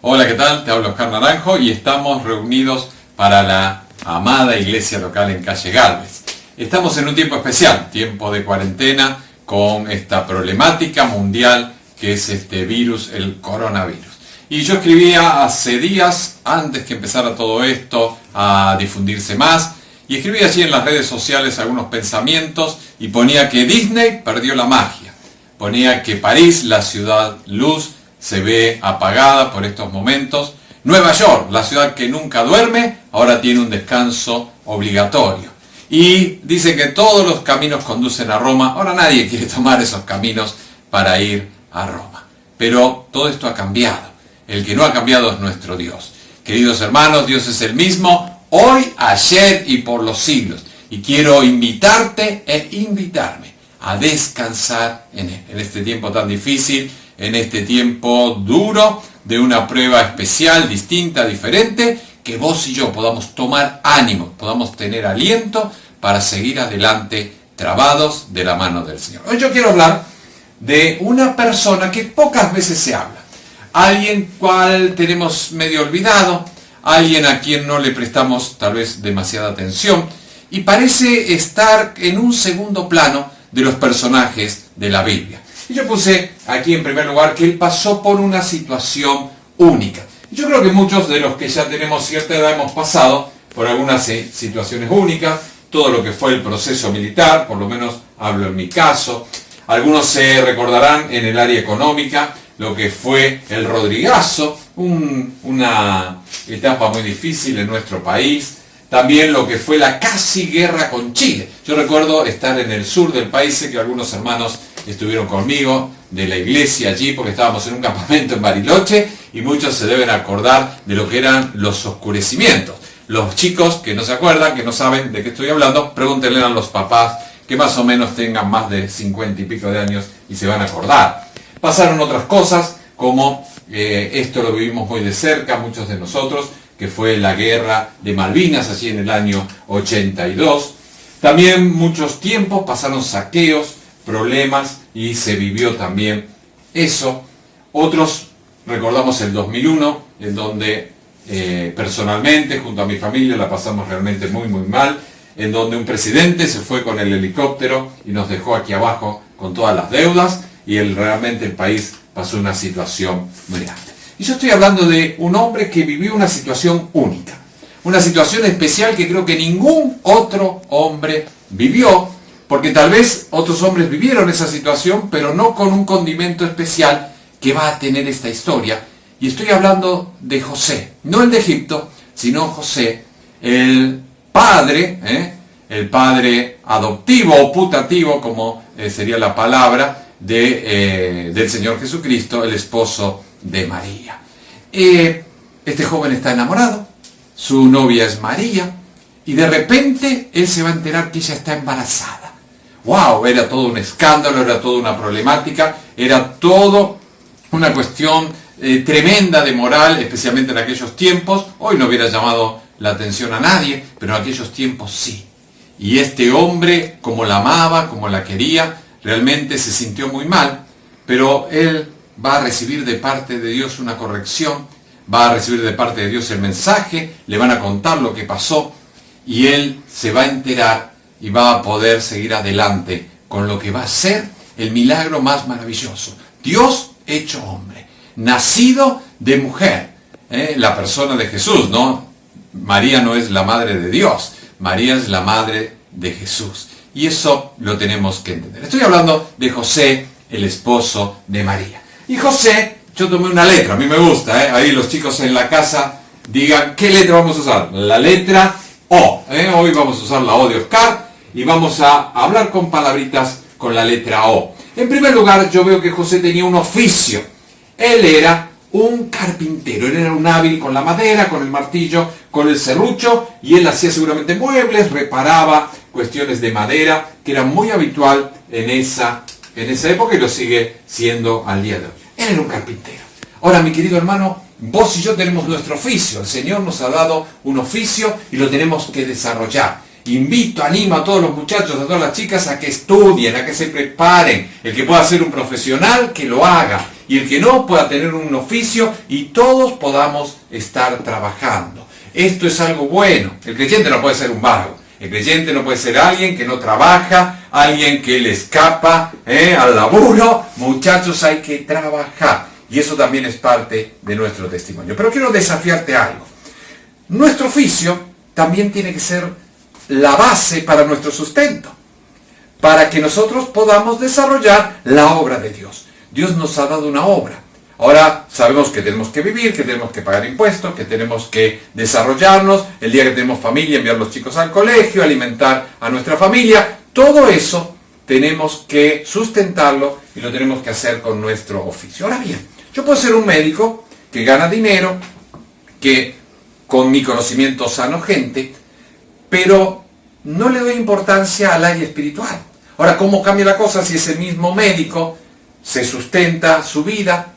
Hola, ¿qué tal? Te habla Oscar Naranjo y estamos reunidos para la amada iglesia local en calle Galvez. Estamos en un tiempo especial, tiempo de cuarentena, con esta problemática mundial que es este virus, el coronavirus. Y yo escribía hace días, antes que empezara todo esto a difundirse más, y escribí allí en las redes sociales algunos pensamientos y ponía que Disney perdió la magia. Ponía que París, la ciudad luz, se ve apagada por estos momentos. Nueva York, la ciudad que nunca duerme, ahora tiene un descanso obligatorio. Y dice que todos los caminos conducen a Roma. Ahora nadie quiere tomar esos caminos para ir a Roma. Pero todo esto ha cambiado. El que no ha cambiado es nuestro Dios. Queridos hermanos, Dios es el mismo, hoy, ayer y por los siglos. Y quiero invitarte e invitarme a descansar en Él. En este tiempo tan difícil, en este tiempo duro, de una prueba especial, distinta, diferente, que vos y yo podamos tomar ánimo, podamos tener aliento para seguir adelante, trabados de la mano del Señor. Hoy yo quiero hablar de una persona que pocas veces se habla, alguien cual tenemos medio olvidado, alguien a quien no le prestamos tal vez demasiada atención, y parece estar en un segundo plano de los personajes de la Biblia. Y yo puse aquí en primer lugar que él pasó por una situación única. Yo creo que muchos de los que ya tenemos cierta edad hemos pasado por algunas situaciones únicas, todo lo que fue el proceso militar, por lo menos hablo en mi caso. Algunos se recordarán en el área económica lo que fue el Rodrigazo, una etapa muy difícil en nuestro país. También lo que fue la casi guerra con Chile. Yo recuerdo estar en el sur del país, sé que algunos hermanos estuvieron conmigo de la iglesia allí porque estábamos en un campamento en Bariloche y muchos se deben acordar de lo que eran los oscurecimientos. Los chicos que no se acuerdan, que no saben de qué estoy hablando, pregúntenle a los papás que más o menos tengan más de 50 y pico de años y se van a acordar. Pasaron otras cosas como esto lo vivimos muy de cerca, muchos de nosotros, que fue la guerra de Malvinas allí en el año 82. También muchos tiempos pasaron saqueos, problemas y se vivió también eso. Otros recordamos el 2001, en donde personalmente junto a mi familia la pasamos realmente muy mal, en donde un presidente se fue con el helicóptero y nos dejó aquí abajo con todas las deudas y realmente el país pasó una situación muy grande. Y yo estoy hablando de un hombre que vivió una situación única, una situación especial que creo que ningún otro hombre vivió, porque tal vez otros hombres vivieron esa situación, pero no con un condimento especial que va a tener esta historia. Y estoy hablando de José, no el de Egipto, sino José, el padre adoptivo o putativo, como sería la palabra, del Señor Jesucristo, el esposo de María. Este joven está enamorado, su novia es María, y de repente él se va a enterar que ella está embarazada. ¡Wow! Era todo un escándalo, era toda una problemática, era todo una cuestión tremenda de moral, especialmente en aquellos tiempos. Hoy no hubiera llamado la atención a nadie, pero en aquellos tiempos sí. Y este hombre, como la amaba, como la quería, realmente se sintió muy mal, pero él va a recibir de parte de Dios una corrección, va a recibir de parte de Dios el mensaje, le van a contar lo que pasó y él se va a enterar y va a poder seguir adelante con lo que va a ser el milagro más maravilloso. Dios hecho hombre, nacido de mujer, la persona de Jesús, ¿no? María no es la madre de Dios, María es la madre de Jesús. Y eso lo tenemos que entender. Estoy hablando de José, el esposo de María. Y José, yo tomé una letra, a mí me gusta, ahí los chicos en la casa digan, ¿qué letra vamos a usar? La letra O. Hoy vamos a usar la O de Oscar y vamos a hablar con palabritas con la letra O. En primer lugar, yo veo que José tenía un oficio. Él era un carpintero, él era un hábil con la madera, con el martillo, con el serrucho, y él hacía seguramente muebles, reparaba cuestiones de madera, que era muy habitual en esa época y lo sigue siendo al día de hoy. Él era un carpintero. Ahora, mi querido hermano, vos y yo tenemos nuestro oficio. El Señor nos ha dado un oficio y lo tenemos que desarrollar. Invito, animo a todos los muchachos, a todas las chicas a que estudien, a que se preparen. El que pueda ser un profesional, que lo haga. y el que no pueda tener un oficio y todos podamos estar trabajando. Esto es algo bueno. El creyente no puede ser un vago. El creyente no puede ser alguien que no trabaja, alguien que le escapa al laburo. Muchachos, hay que trabajar. Y eso también es parte de nuestro testimonio. Pero quiero desafiarte a algo. Nuestro oficio también tiene que ser la base para nuestro sustento, para que nosotros podamos desarrollar la obra de Dios. Dios nos ha dado una obra. Ahora sabemos que tenemos que vivir, que tenemos que pagar impuestos, que tenemos que desarrollarnos, el día que tenemos familia, enviar a los chicos al colegio, alimentar a nuestra familia. Todo eso tenemos que sustentarlo y lo tenemos que hacer con nuestro oficio. Ahora bien, yo puedo ser un médico que gana dinero, que con mi conocimiento sano gente, pero no le doy importancia al área espiritual. Ahora, ¿cómo cambia la cosa si ese mismo médico se sustenta su vida,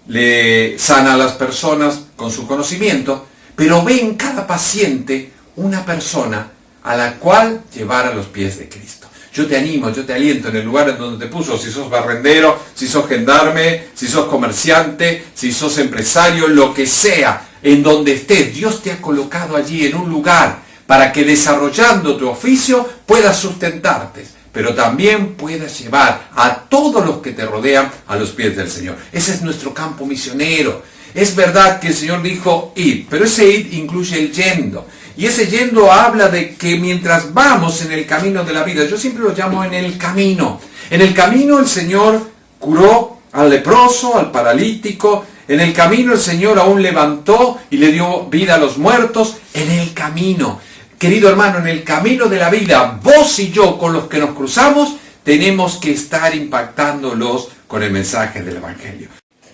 le sana a las personas con su conocimiento, pero ve en cada paciente una persona a la cual llevar a los pies de Cristo? Yo te animo, yo te aliento en el lugar en donde te puso, si sos barrendero, si sos gendarme, si sos comerciante, si sos empresario, lo que sea, en donde estés, Dios te ha colocado allí en un lugar para que desarrollando tu oficio puedas sustentarte, pero también puedas llevar a todos los que te rodean a los pies del Señor. Ese es nuestro campo misionero. Es verdad que el Señor dijo ir, pero ese ir incluye el yendo. Y ese yendo habla de que mientras vamos en el camino de la vida, yo siempre lo llamo en el camino. En el camino el Señor curó al leproso, al paralítico. En el camino el Señor aún levantó y le dio vida a los muertos. En el camino. Querido hermano, en el camino de la vida, vos y yo con los que nos cruzamos, tenemos que estar impactándolos con el mensaje del Evangelio.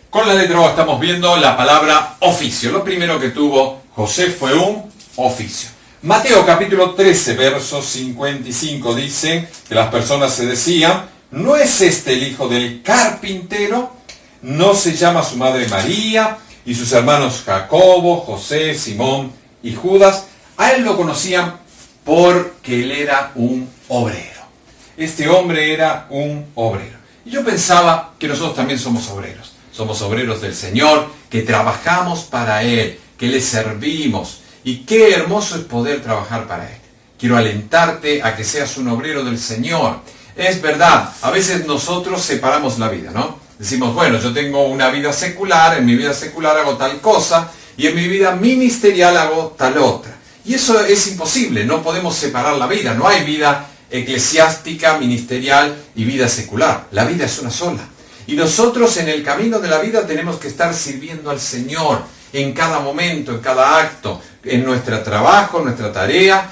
Con la letra O estamos viendo la palabra oficio. Lo primero que tuvo José fue un oficio. Mateo capítulo 13, verso 55 dice que las personas se decían: ¿no es este el hijo del carpintero? ¿No se llama su madre María y sus hermanos Jacobo, José, Simón y Judas? A él lo conocían porque él era un obrero. Este hombre era un obrero. Y yo pensaba que nosotros también somos obreros. Somos obreros del Señor, que trabajamos para Él, que le servimos. Y qué hermoso es poder trabajar para Él. Quiero alentarte a que seas un obrero del Señor. Es verdad, a veces nosotros separamos la vida, ¿no? Decimos, bueno, yo tengo una vida secular, en mi vida secular hago tal cosa, y en mi vida ministerial hago tal otra. Y eso es imposible, no podemos separar la vida, no hay vida eclesiástica, ministerial y vida secular. La vida es una sola. Y nosotros en el camino de la vida tenemos que estar sirviendo al Señor en cada momento, en cada acto, en nuestro trabajo, en nuestra tarea,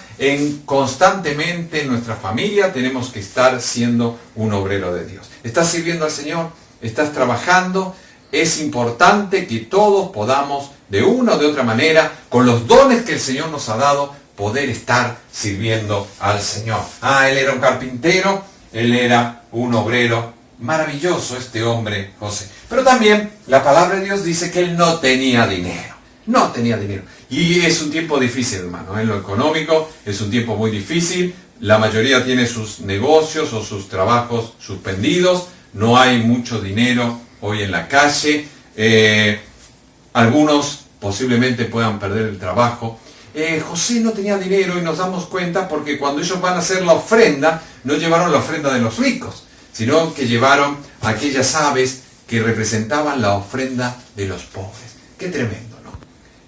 constantemente en nuestra familia tenemos que estar siendo un obrero de Dios. ¿Estás sirviendo al Señor? ¿Estás trabajando? Es importante que todos podamos, de una o de otra manera, con los dones que el Señor nos ha dado, poder estar sirviendo al Señor. Él era un carpintero, él era un obrero. Maravilloso este hombre, José. Pero también la palabra de Dios dice que él no tenía dinero. No tenía dinero. Y es un tiempo difícil, hermano. En lo económico es un tiempo muy difícil. La mayoría tiene sus negocios o sus trabajos suspendidos. No hay mucho dinero hoy en la calle. Algunos posiblemente puedan perder el trabajo. José no tenía dinero y nos damos cuenta porque cuando ellos van a hacer la ofrenda, no llevaron la ofrenda de los ricos, sino que llevaron aquellas aves que representaban la ofrenda de los pobres. Qué tremendo, ¿no?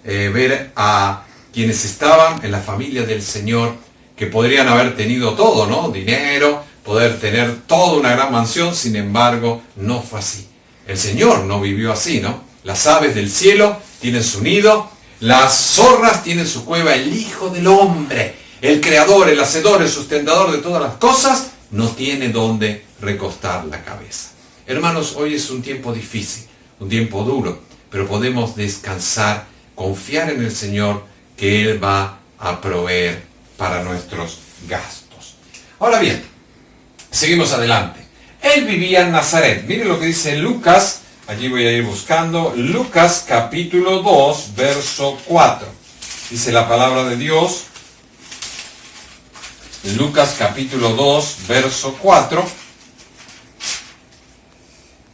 Ver a quienes estaban en la familia del Señor, que podrían haber tenido todo, ¿no? Dinero, poder tener toda una gran mansión, sin embargo, no fue así. El Señor no vivió así, ¿no? Las aves del cielo tienen su nido, las zorras tienen su cueva, el Hijo del Hombre, el Creador, el Hacedor, el Sustentador de todas las cosas, no tiene dónde recostar la cabeza. Hermanos, hoy es un tiempo difícil, un tiempo duro, pero podemos descansar, confiar en el Señor, que Él va a proveer para nuestros gastos. Ahora bien, seguimos adelante. Él vivía en Nazaret. Mire lo que dice Lucas, allí voy a ir buscando, Lucas capítulo 2, verso 4. Dice la palabra de Dios, Lucas capítulo 2, verso 4,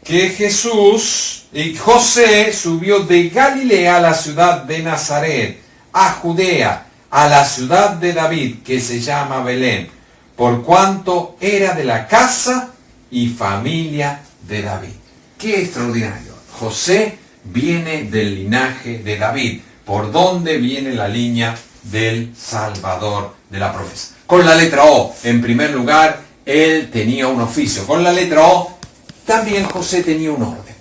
que Jesús Y José subió de Galilea a la ciudad de Nazaret, a Judea, a la ciudad de David, que se llama Belén, por cuanto era de la casa y familia de David. ¡Qué extraordinario! José viene del linaje de David, por donde viene la línea del Salvador de la promesa. Con la letra O, en primer lugar, él tenía un oficio. Con la letra O, también José tenía un orden.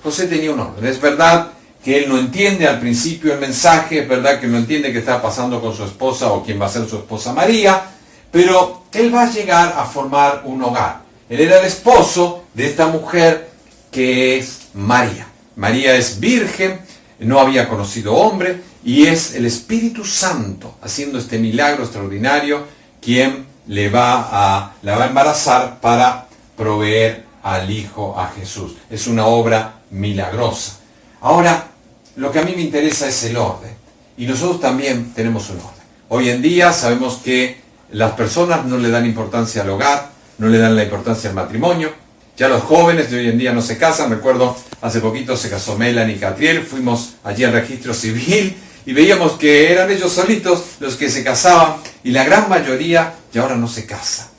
José tenía un orden. Es verdad que él no entiende al principio el mensaje, es verdad que no entiende qué está pasando con su esposa o quién va a ser su esposa María, pero él va a llegar a formar un hogar. Él era el esposo de esta mujer que es María. María es virgen, no había conocido hombre, y es el Espíritu Santo haciendo este milagro extraordinario quien la va a embarazar para proveer al Hijo, a Jesús. Es una obra milagrosa. Ahora, lo que a mí me interesa es el orden. Y nosotros también tenemos un orden. Hoy en día sabemos que las personas no le dan importancia al hogar, no le dan la importancia al matrimonio. Ya los jóvenes de hoy en día no se casan. Recuerdo, hace poquito se casó Melanie y Catriel. Fuimos allí al registro civil y veíamos que eran ellos solitos los que se casaban. Y la gran mayoría ya ahora no se casa.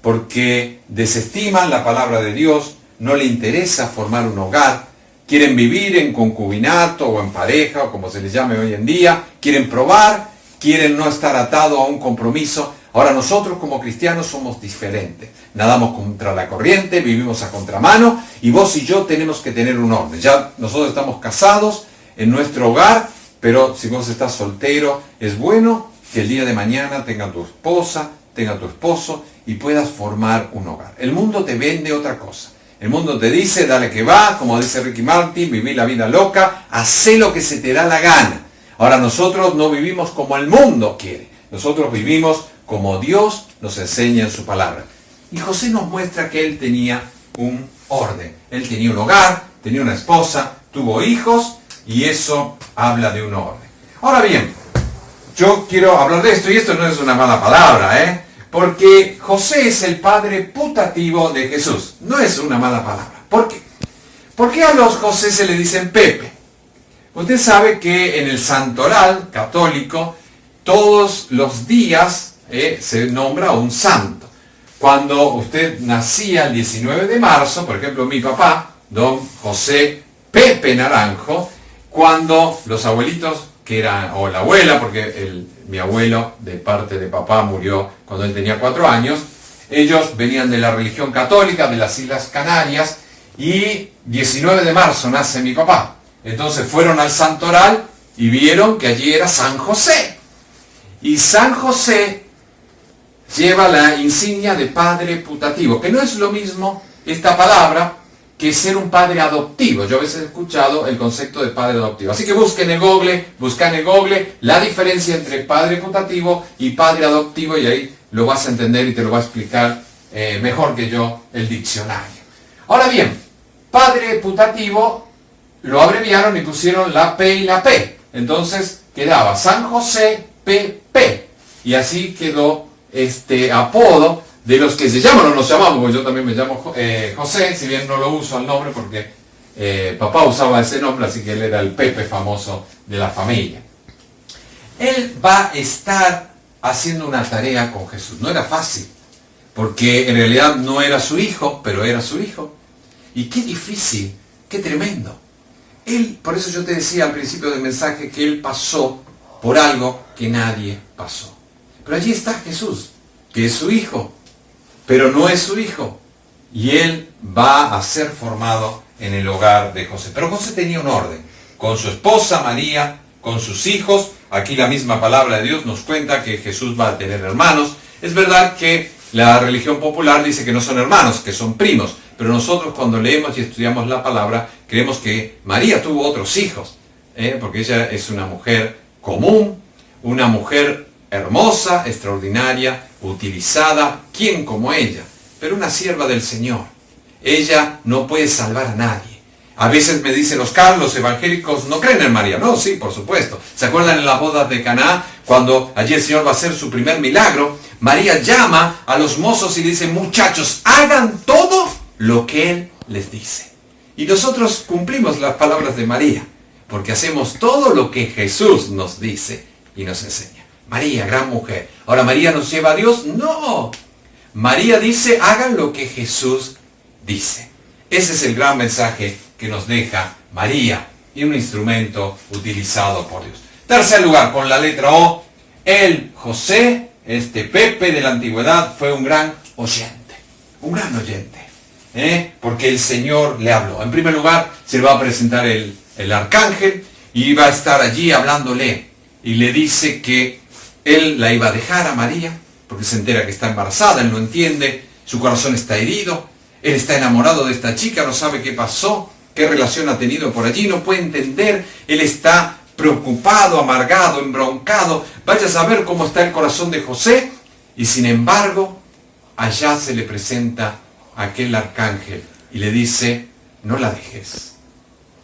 Porque desestiman la palabra de Dios, no le interesa formar un hogar, quieren vivir en concubinato o en pareja, o como se les llame hoy en día, quieren probar, quieren no estar atados a un compromiso. Ahora nosotros como cristianos somos diferentes, nadamos contra la corriente, vivimos a contramano, y vos y yo tenemos que tener un orden. Ya nosotros estamos casados en nuestro hogar, pero si vos estás soltero, es bueno que el día de mañana tenga tu esposa, tenga tu esposo, y puedas formar un hogar. El mundo te vende otra cosa. El mundo te dice, dale que va, como dice Ricky Martin, viví la vida loca, hacé lo que se te da la gana. Ahora nosotros no vivimos como el mundo quiere. Nosotros vivimos como Dios nos enseña en su palabra. Y José nos muestra que él tenía un orden. Él tenía un hogar, tenía una esposa, tuvo hijos, y eso habla de un orden. Ahora bien, yo quiero hablar de esto, y esto no es una mala palabra, porque José es el padre putativo de Jesús. No es una mala palabra. ¿Por qué? ¿Por qué a los José se le dicen Pepe? Usted sabe que en el santoral católico todos los días se nombra un santo. Cuando usted nacía el 19 de marzo, por ejemplo mi papá, don José Pepe Naranjo, cuando los abuelitos, que era, o la abuela, porque mi abuelo de parte de papá murió cuando él tenía 4 años, ellos venían de la religión católica de las Islas Canarias, y 19 de marzo nace mi papá. Entonces fueron al santoral y vieron que allí era San José. Y San José lleva la insignia de padre putativo, que no es lo mismo esta palabra que ser un padre adoptivo. Yo a veces he escuchado el concepto de padre adoptivo. Así que busquen en el Google la diferencia entre padre putativo y padre adoptivo, y ahí lo vas a entender y te lo va a explicar mejor que yo el diccionario. Ahora bien, padre putativo lo abreviaron y pusieron la P y la P. Entonces quedaba San José PP. Y así quedó este apodo de los que se llaman, o nos llamamos, porque yo también me llamo José, si bien no lo uso el nombre porque papá usaba ese nombre, así que él era el Pepe famoso de la familia. Él va a estar haciendo una tarea con Jesús. No era fácil, porque en realidad no era su hijo, pero era su hijo. Y qué difícil, qué tremendo. Él, por eso yo te decía al principio del mensaje que él pasó por algo que nadie pasó. Pero allí está Jesús, que es su hijo, pero no es su hijo. Y él va a ser formado en el hogar de José. Pero José tenía un orden, con su esposa María, con sus hijos. Aquí la misma palabra de Dios nos cuenta que Jesús va a tener hermanos. Es verdad que la religión popular dice que no son hermanos, que son primos. Pero nosotros cuando leemos y estudiamos la palabra, creemos que María tuvo otros hijos, porque ella es una mujer común, una mujer hermosa, extraordinaria, utilizada, ¿quién como ella? Pero una sierva del Señor. Ella no puede salvar a nadie. A veces me dicen los evangélicos no creen en María. No, sí, por supuesto. ¿Se acuerdan en las bodas de Caná? Cuando allí el Señor va a hacer su primer milagro, María llama a los mozos y dice, muchachos, hagan todo lo que Él les dice. Y nosotros cumplimos las palabras de María, porque hacemos todo lo que Jesús nos dice y nos enseña. María, gran mujer. Ahora, ¿María nos lleva a Dios? No. María dice, hagan lo que Jesús dice. Ese es el gran mensaje que nos deja María y un instrumento utilizado por Dios. Tercer lugar, con la letra O, José, Pepe de la antigüedad, fue un gran oyente. Un gran oyente. Porque el Señor le habló. En primer lugar, se le va a presentar el arcángel y va a estar allí hablándole. Y le dice que él la iba a dejar a María, porque se entera que está embarazada, él no entiende, su corazón está herido, él está enamorado de esta chica, no sabe qué pasó, qué relación ha tenido por allí, no puede entender, él está preocupado, amargado, embroncado, vaya a saber cómo está el corazón de José, y sin embargo, allá se le presenta aquel arcángel y le dice, no la dejes,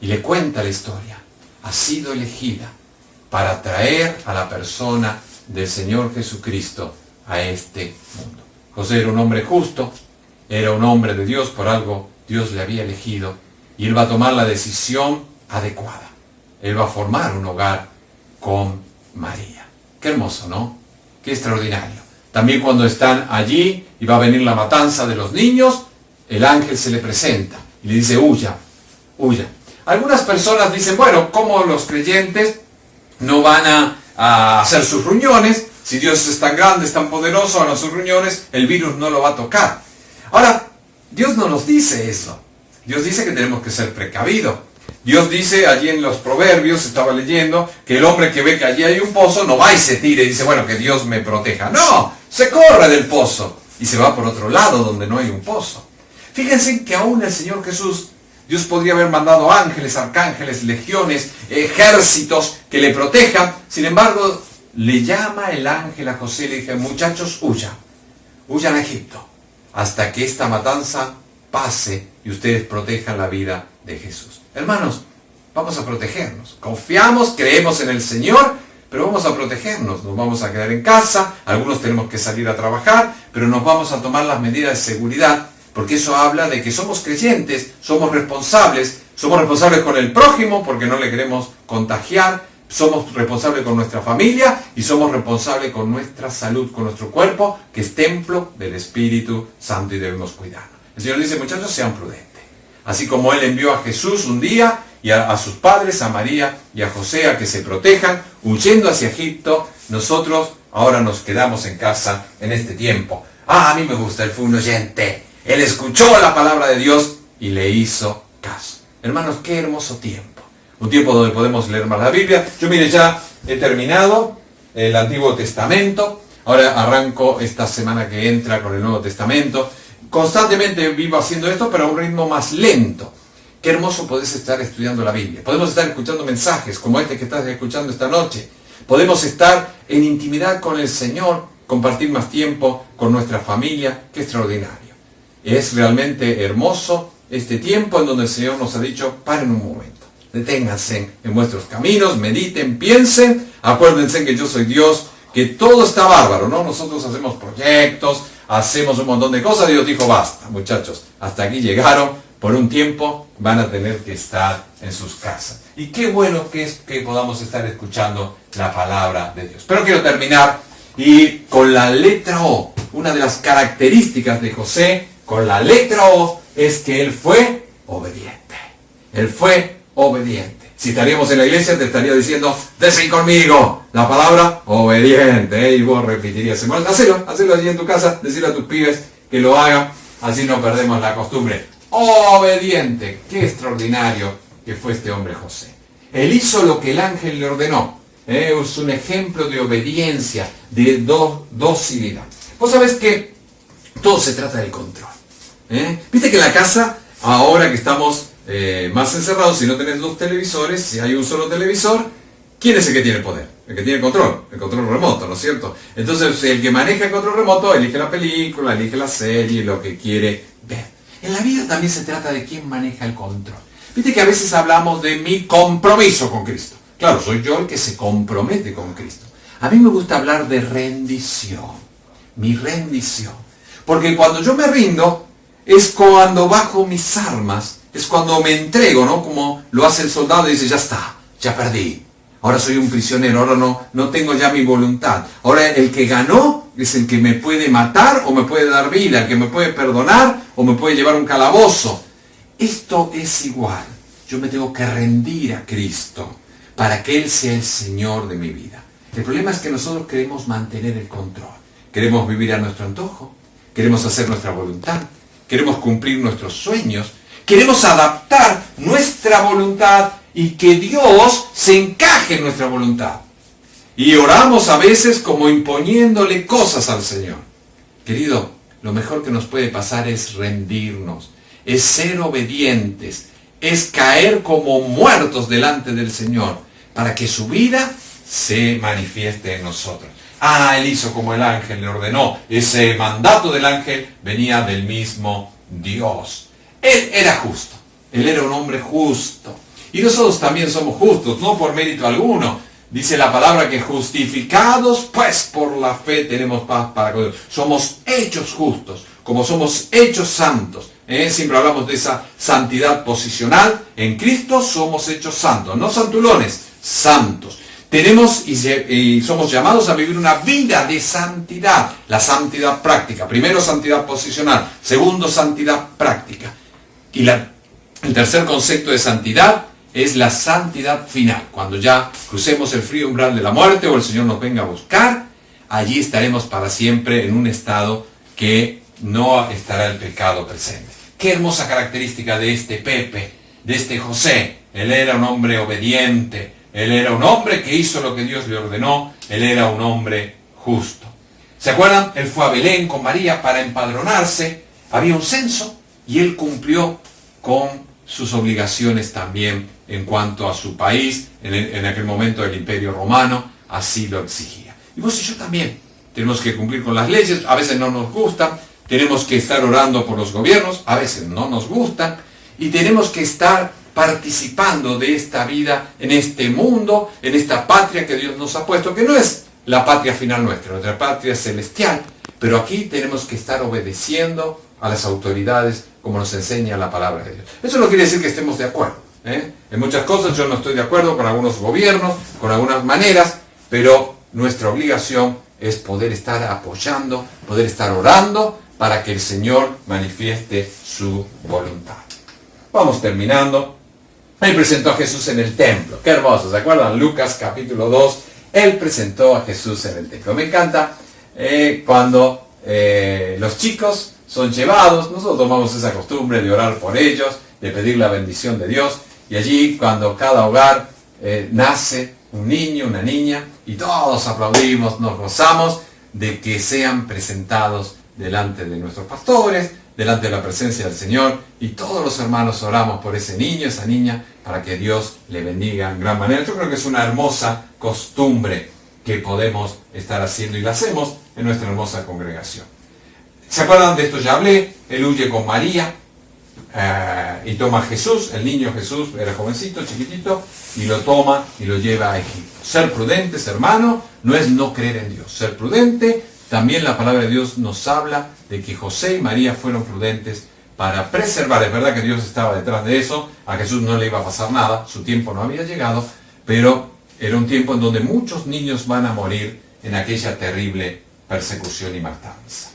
y le cuenta la historia, ha sido elegida para traer a la persona del Señor Jesucristo a este mundo. José era un hombre justo, era un hombre de Dios, por algo Dios le había elegido, y él va a tomar la decisión adecuada. Él va a formar un hogar con María. Qué hermoso, ¿no? Qué extraordinario. También cuando están allí y va a venir la matanza de los niños, el ángel se le presenta y le dice, huya, huya. Algunas personas dicen, bueno, ¿cómo los creyentes no van a hacer sus reuniones? Si Dios es tan grande, es tan poderoso, hagan sus reuniones, el virus no lo va a tocar. Ahora, Dios no nos dice eso. Dios dice que tenemos que ser precavidos. Dios dice allí en los proverbios, estaba leyendo, que el hombre que ve que allí hay un pozo no va y se tire y dice, bueno, que Dios me proteja. No, se corre del pozo y se va por otro lado donde no hay un pozo. Fíjense que aún el Señor Jesús, Dios podría haber mandado ángeles, arcángeles, legiones, ejércitos que le protejan. Sin embargo, le llama el ángel a José y le dice, muchachos, huyan a Egipto, hasta que esta matanza pase y ustedes protejan la vida de Jesús. Hermanos, vamos a protegernos. Confiamos, creemos en el Señor, pero vamos a protegernos. Nos vamos a quedar en casa, algunos tenemos que salir a trabajar, pero nos vamos a tomar las medidas de seguridad, porque eso habla de que somos creyentes, somos responsables con el prójimo, porque no le queremos contagiar, somos responsables con nuestra familia y somos responsables con nuestra salud, con nuestro cuerpo, que es templo del Espíritu Santo y debemos cuidarnos. El Señor dice, muchachos, sean prudentes. Así como Él envió a Jesús un día y a sus padres, a María y a José, a que se protejan, huyendo hacia Egipto, nosotros ahora nos quedamos en casa en este tiempo. A mí me gusta, él fue un oyente. Él escuchó la palabra de Dios y le hizo caso. Hermanos, qué hermoso tiempo. Un tiempo donde podemos leer más la Biblia. Yo, mire, ya he terminado el Antiguo Testamento. Ahora arranco esta semana que entra con el Nuevo Testamento. Constantemente vivo haciendo esto, pero a un ritmo más lento. Qué hermoso podés estar estudiando la Biblia. Podemos estar escuchando mensajes como este que estás escuchando esta noche. Podemos estar en intimidad con el Señor, compartir más tiempo con nuestra familia. Qué extraordinario. Es realmente hermoso este tiempo en donde el Señor nos ha dicho, paren un momento. Deténganse en vuestros caminos, mediten, piensen, acuérdense que yo soy Dios, que todo está bárbaro, ¿no? Nosotros hacemos proyectos, hacemos un montón de cosas. Dios dijo, basta, muchachos, hasta aquí llegaron, por un tiempo van a tener que estar en sus casas. Y qué bueno que es que podamos estar escuchando la palabra de Dios. Pero quiero terminar y con la letra O. Una de las características de José con la letra O es que él fue obediente. Él fue obediente. Si estaríamos en la iglesia te estaría diciendo, decid conmigo la palabra obediente, y vos repetirías, bueno, hacelo allí en tu casa, decirle a tus pibes que lo hagan, así no perdemos la costumbre. Obediente. Qué extraordinario que fue este hombre José. Él hizo lo que el ángel le ordenó. Es un ejemplo de obediencia, de docilidad. Vos sabés que todo se trata del control. Viste que en la casa, ahora que estamos más encerrados, si no tenés dos televisores, si hay un solo televisor, ¿quién es el que tiene el poder? El que tiene el control remoto, ¿no es cierto? Entonces el que maneja el control remoto elige la película, elige la serie, lo que quiere ver. En la vida también se trata de quién maneja el control. Viste que a veces hablamos de mi compromiso con Cristo. Claro, soy yo el que se compromete con Cristo. A mí me gusta hablar de rendición, mi rendición. Porque cuando yo me rindo, es cuando bajo mis armas Es cuando me entrego, ¿no? Como lo hace el soldado y dice, ya está, ya perdí. Ahora soy un prisionero, ahora no tengo ya mi voluntad. Ahora el que ganó es el que me puede matar o me puede dar vida, el que me puede perdonar o me puede llevar a un calabozo. Esto es igual. Yo me tengo que rendir a Cristo para que Él sea el Señor de mi vida. El problema es que nosotros queremos mantener el control. Queremos vivir a nuestro antojo, queremos hacer nuestra voluntad, queremos cumplir nuestros sueños, queremos adaptar nuestra voluntad y que Dios se encaje en nuestra voluntad. Y oramos a veces como imponiéndole cosas al Señor. Querido, lo mejor que nos puede pasar es rendirnos, es ser obedientes, es caer como muertos delante del Señor, para que su vida se manifieste en nosotros. Él hizo como el ángel le ordenó. Ese mandato del ángel venía del mismo Dios. Él era justo, él era un hombre justo. Y nosotros también somos justos, no por mérito alguno. Dice la palabra que justificados, pues por la fe tenemos paz para con Dios. Somos hechos justos, como somos hechos santos. Siempre hablamos de esa santidad posicional. En Cristo somos hechos santos, no santulones, santos. Tenemos y somos llamados a vivir una vida de santidad. La santidad práctica. Primero, santidad posicional. Segundo, santidad práctica. Y el tercer concepto de santidad es la santidad final. Cuando ya crucemos el frío umbral de la muerte o el Señor nos venga a buscar, allí estaremos para siempre en un estado que no estará el pecado presente. Qué hermosa característica de este Pepe, de este José. Él era un hombre obediente, él era un hombre que hizo lo que Dios le ordenó, él era un hombre justo. ¿Se acuerdan? Él fue a Belén con María para empadronarse, había un censo y él cumplió con sus obligaciones también en cuanto a su país, en aquel momento el Imperio Romano, así lo exigía. Y vos y yo también tenemos que cumplir con las leyes, a veces no nos gustan, tenemos que estar orando por los gobiernos, a veces no nos gustan, y tenemos que estar participando de esta vida, en este mundo, en esta patria que Dios nos ha puesto, que no es la patria final nuestra patria es celestial, pero aquí tenemos que estar obedeciendo a las autoridades como nos enseña la palabra de Dios. Eso no quiere decir que estemos de acuerdo. En muchas cosas yo no estoy de acuerdo con algunos gobiernos, con algunas maneras, pero nuestra obligación es poder estar apoyando, poder estar orando para que el Señor manifieste su voluntad. Vamos terminando. Él presentó a Jesús en el templo. Qué hermoso, ¿se acuerdan? Lucas capítulo 2, Él presentó a Jesús en el templo. Me encanta cuando los chicos son llevados, nosotros tomamos esa costumbre de orar por ellos, de pedir la bendición de Dios, y allí cuando cada hogar nace un niño, una niña, y todos aplaudimos, nos gozamos de que sean presentados delante de nuestros pastores, delante de la presencia del Señor, y todos los hermanos oramos por ese niño, esa niña, para que Dios le bendiga en gran manera. Yo creo que es una hermosa costumbre que podemos estar haciendo y la hacemos en nuestra hermosa congregación. ¿Se acuerdan de esto? Ya hablé. Él huye con María y toma a Jesús, el niño Jesús era jovencito, chiquitito, y lo toma y lo lleva a Egipto. Ser prudentes, hermano, no es no creer en Dios. Ser prudente, también la palabra de Dios nos habla de que José y María fueron prudentes para preservar. Es verdad que Dios estaba detrás de eso, a Jesús no le iba a pasar nada, su tiempo no había llegado, pero era un tiempo en donde muchos niños van a morir en aquella terrible persecución y matanza.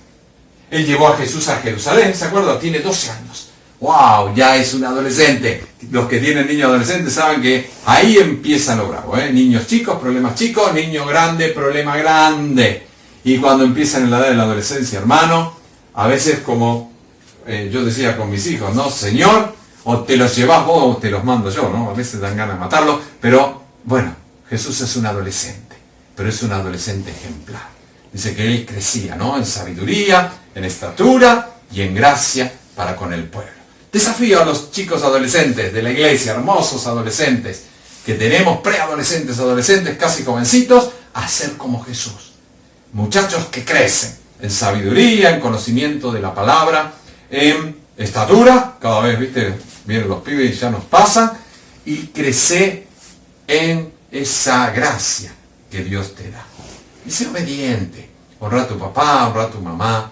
Él llevó a Jesús a Jerusalén, ¿se acuerdan? Tiene 12 años. ¡Wow! Ya es un adolescente. Los que tienen niños adolescentes saben que ahí empieza lo bravo, Niños chicos, problemas chicos, niño grande, problema grande. Y cuando empiezan en la edad de la adolescencia, hermano, a veces como yo decía con mis hijos, ¿no? Señor, o te los llevas vos o te los mando yo, ¿no? A veces dan ganas de matarlos, pero bueno, Jesús es un adolescente, pero es un adolescente ejemplar. Dice que él crecía, ¿no? En sabiduría, en estatura y en gracia para con el pueblo. Desafío a los chicos adolescentes de la iglesia, hermosos adolescentes, que tenemos preadolescentes, adolescentes, casi jovencitos, a ser como Jesús. Muchachos que crecen en sabiduría, en conocimiento de la palabra, en estatura, cada vez, viste, vienen los pibes y ya nos pasan, y crecer en esa gracia que Dios te da. Y sé obediente, honra a tu papá, honra a tu mamá,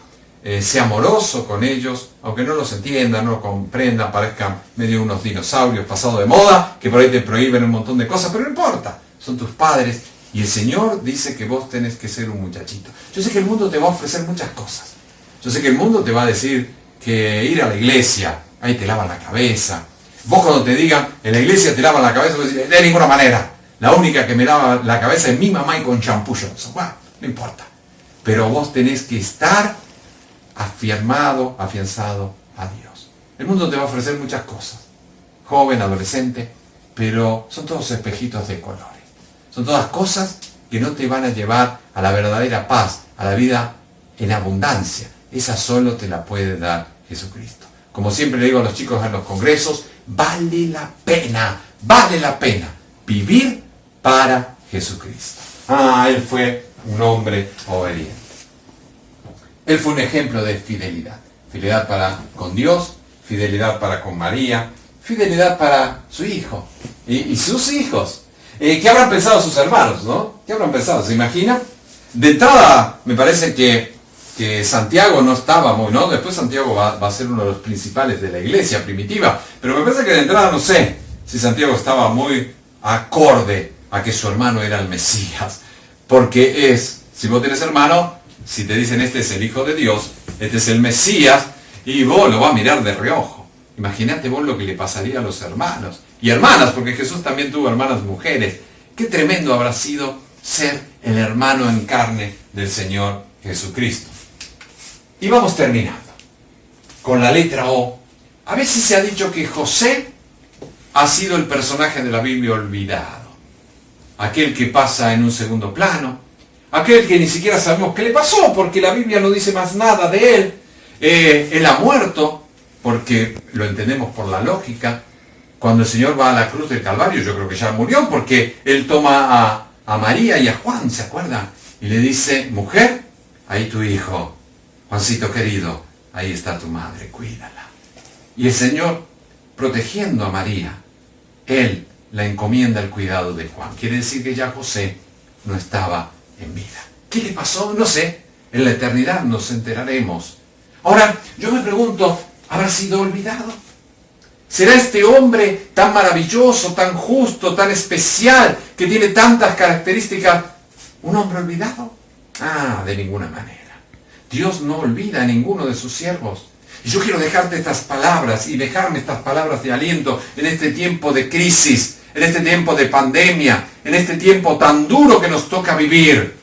sea amoroso con ellos, aunque no los entiendan, no lo comprendan, parezcan medio unos dinosaurios pasados de moda, que por ahí te prohíben un montón de cosas, pero no importa, son tus padres, y el Señor dice que vos tenés que ser un muchachito. Yo sé que el mundo te va a ofrecer muchas cosas, yo sé que el mundo te va a decir que ir a la iglesia, ahí te lavan la cabeza. Vos cuando te digan, en la iglesia te lavan la cabeza, vos decís, de ninguna manera, la única que me lava la cabeza es mi mamá y con champú. Bueno, no importa, pero vos tenés que estar afianzado a Dios. El mundo te va a ofrecer muchas cosas, joven, adolescente, pero son todos espejitos de colores. Son todas cosas que no te van a llevar a la verdadera paz, a la vida en abundancia. Esa solo te la puede dar Jesucristo. Como siempre le digo a los chicos en los congresos, vale la pena vivir para Jesucristo. Él fue un hombre obediente. Él fue un ejemplo de fidelidad. Fidelidad para con Dios, fidelidad para con María, fidelidad para su hijo y sus hijos. ¿Qué habrán pensado sus hermanos, no? ¿Qué habrán pensado? ¿Se imagina? De entrada, me parece que Santiago no estaba muy, ¿no? Después Santiago va a ser uno de los principales de la iglesia primitiva, pero me parece que de entrada no sé si Santiago estaba muy acorde a que su hermano era el Mesías, porque si vos tenés hermano, si te dicen este es el Hijo de Dios, este es el Mesías, y vos lo vas a mirar de reojo. Imagínate vos lo que le pasaría a los hermanos y hermanas, porque Jesús también tuvo hermanas mujeres. Qué tremendo habrá sido ser el hermano en carne del Señor Jesucristo. Y vamos terminando con la letra O. A veces se ha dicho que José ha sido el personaje de la Biblia olvidado, aquel que pasa en un segundo plano, aquel que ni siquiera sabemos qué le pasó, porque la Biblia no dice más nada de él. Él ha muerto, porque lo entendemos por la lógica. Cuando el Señor va a la cruz del Calvario, yo creo que ya murió, porque Él toma a María y a Juan, ¿se acuerdan? Y le dice, mujer, ahí tu hijo, Juancito querido, ahí está tu madre, cuídala. Y el Señor, protegiendo a María, Él la encomienda al cuidado de Juan. Quiere decir que ya José no estaba en vida. ¿Qué le pasó? No sé. En la eternidad nos enteraremos. Ahora, yo me pregunto, ¿habrá sido olvidado? ¿Será este hombre tan maravilloso, tan justo, tan especial, que tiene tantas características, un hombre olvidado? De ninguna manera. Dios no olvida a ninguno de sus siervos. Y yo quiero dejarte estas palabras y dejarme estas palabras de aliento en este tiempo de crisis, en este tiempo de pandemia, en este tiempo tan duro que nos toca vivir.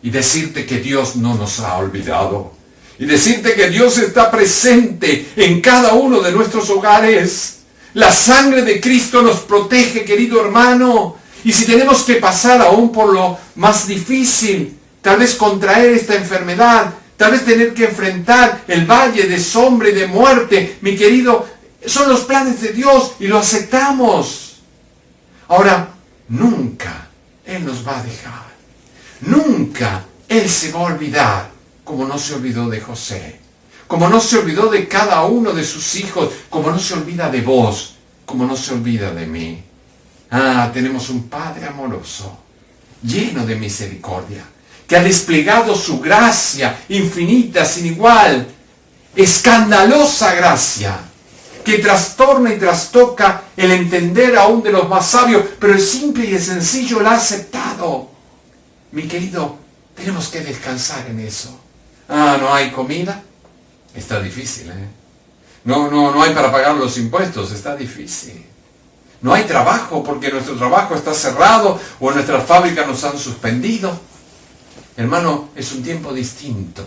Y decirte que Dios no nos ha olvidado. Y decirte que Dios está presente en cada uno de nuestros hogares. La sangre de Cristo nos protege, querido hermano. Y si tenemos que pasar aún por lo más difícil, tal vez contraer esta enfermedad, tal vez tener que enfrentar el valle de sombra y de muerte, mi querido, son los planes de Dios y lo aceptamos. Ahora, nunca Él nos va a dejar. Nunca Él se va a olvidar, como no se olvidó de José, como no se olvidó de cada uno de sus hijos, como no se olvida de vos, como no se olvida de mí. Tenemos un Padre amoroso, lleno de misericordia, que ha desplegado su gracia infinita, sin igual, escandalosa gracia, que trastorna y trastoca el entender aún de los más sabios, pero el simple y el sencillo la ha aceptado. Mi querido, tenemos que descansar en eso. ¿No hay comida? Está difícil, ¿eh? No hay para pagar los impuestos, está difícil. No hay trabajo porque nuestro trabajo está cerrado o en nuestras fábricas nos han suspendido. Hermano, es un tiempo distinto.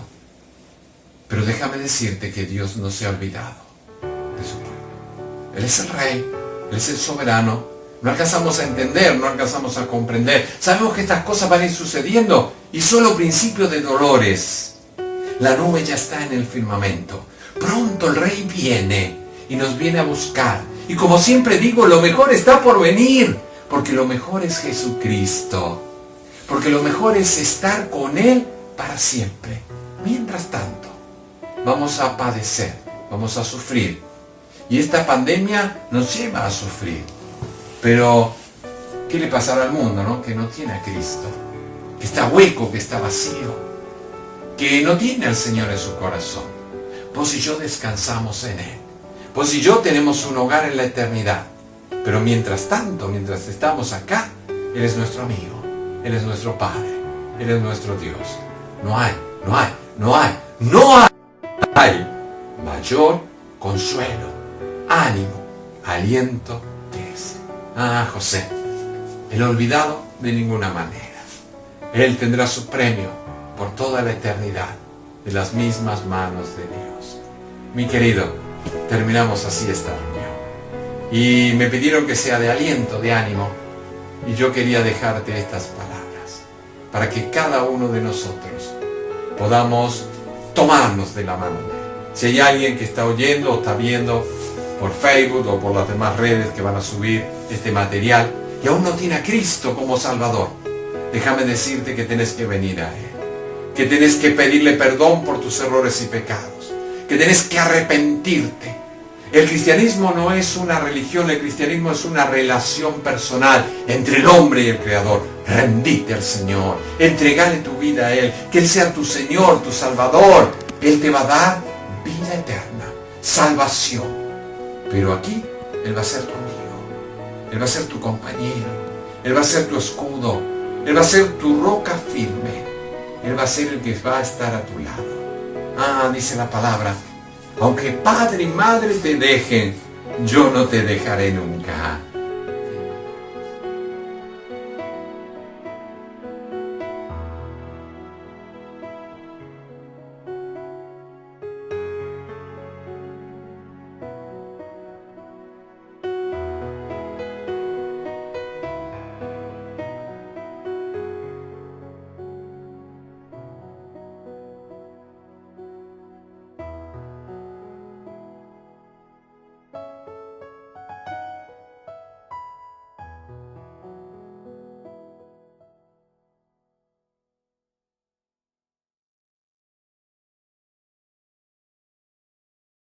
Pero déjame decirte que Dios no se ha olvidado de su pueblo. Él es el Rey, Él es el soberano. No alcanzamos a entender, no alcanzamos a comprender. Sabemos que estas cosas van a ir sucediendo y solo principio de dolores. La nube ya está en el firmamento. Pronto el Rey viene y nos viene a buscar. Y como siempre digo, lo mejor está por venir, porque lo mejor es Jesucristo. Porque lo mejor es estar con Él para siempre. Mientras tanto, vamos a padecer, vamos a sufrir. Y esta pandemia nos lleva a sufrir. Pero, ¿qué le pasará al mundo, no? Que no tiene a Cristo, que está hueco, que está vacío. que no tiene al Señor en su corazón. Vos y yo descansamos en Él. Vos y yo tenemos un hogar en la eternidad. Pero mientras tanto, mientras estamos acá, Él es nuestro amigo, Él es nuestro Padre, Él es nuestro Dios. No hay mayor consuelo, ánimo, aliento que ese. Ah, José, el olvidado de ninguna manera. Él tendrá su premio por toda la eternidad de las mismas manos de Dios. Mi querido, terminamos así esta reunión. Y me pidieron que sea de aliento, de ánimo. Y yo quería dejarte estas palabras para que cada uno de nosotros podamos tomarnos de la mano de Él. Si hay alguien que está oyendo o está viendo por Facebook o por las demás redes que van a subir este material y aún no tiene a Cristo como Salvador, déjame decirte que tenés que venir a Él, que tenés que pedirle perdón por tus errores y pecados, que tenés que arrepentirte. El cristianismo no es una religión, el cristianismo es una relación personal entre el hombre y el Creador. Rendite al Señor, entregale tu vida a Él, que Él sea tu Señor, tu Salvador. Él te va a dar vida eterna, salvación. Pero aquí Él va a ser tu amigo, Él va a ser tu compañero, Él va a ser tu escudo, Él va a ser tu roca firme, Él va a ser el que va a estar a tu lado. Ah, dice la palabra, aunque padre y madre te dejen, yo no te dejaré nunca.